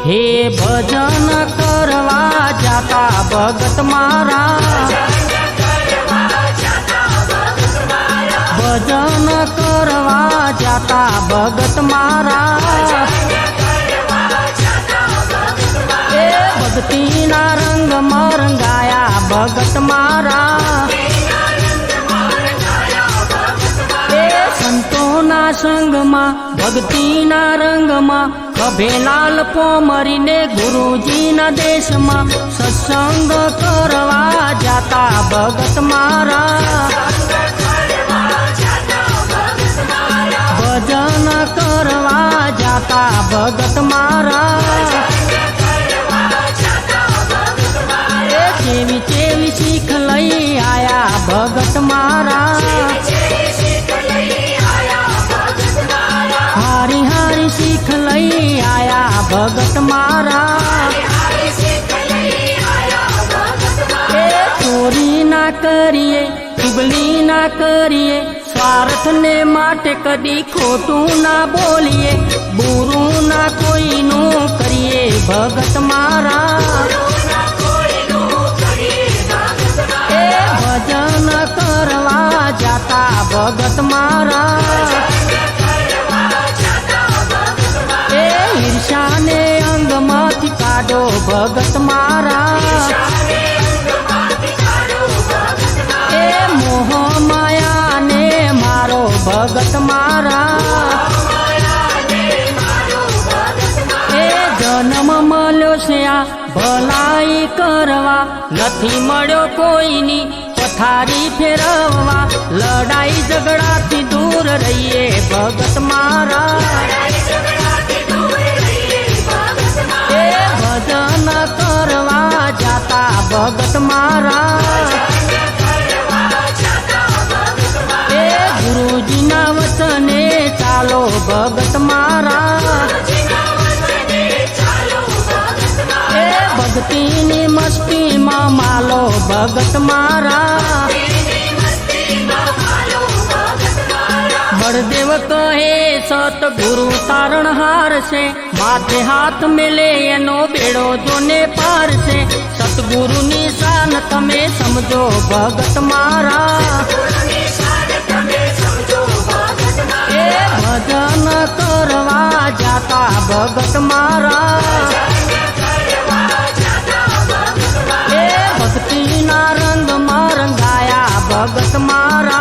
हे भजन करवा जाता भगत मारा, भजन करवा जाता भगत मारा। ए भक्ति ना रंग रंगाया भगत मारा, संतो ना संग में भक्ति ना रंग में खभे लाल पोमरी ने गुरुजी ना देश में सत्संग करवा जाता भगत मारा, भजन करवा जाता भगत मारा। चेवी चेवी सीख लई आया भगत मारा, हारी हारी सीख लई आया भगत मारा। चोरी ना करिए चुगली ना करिए, स्वार्थ ने माटे कदी खोटू ना बोलिए, बुरू ना कोई नु करिए भगत मारा। भजन करवा जाता भगत मारा, ईर्षा ने अंग मत काढो भगत मारा, मोह माया ने मारो भगत मारा। जन्म मळ्यो छे आ भलाई करवा, नथी मळ्यो कोईनी पथारी फेरवा, लड़ाई झगड़ा थी दूर रहिए भगत मारा। भजन करवा जाता भगत मारा, गुरुजी ना वचने चालो भगत मारा। भक्ति नी मस्ती में मालो भगत मारा, बड़देव कहे सतगुरु तारणहार से, माथे हाथ मिले एनो बेड़ो जोने पार से, सतगुरु निशान तमे समझो भगत मारा। भजन करवा जाता भगत मारा, भक्ति ना रंग रंगाया भगत मारा।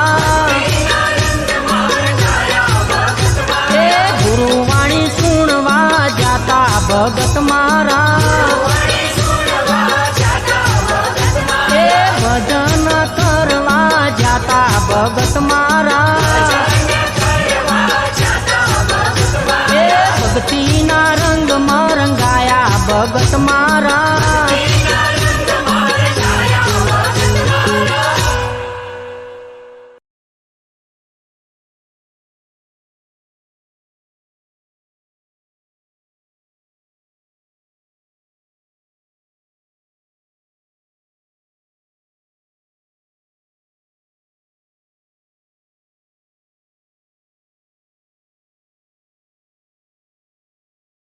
गुरुवाणी सुनवा जाता भगत मारा, भजन करवा जाता भगत मारा।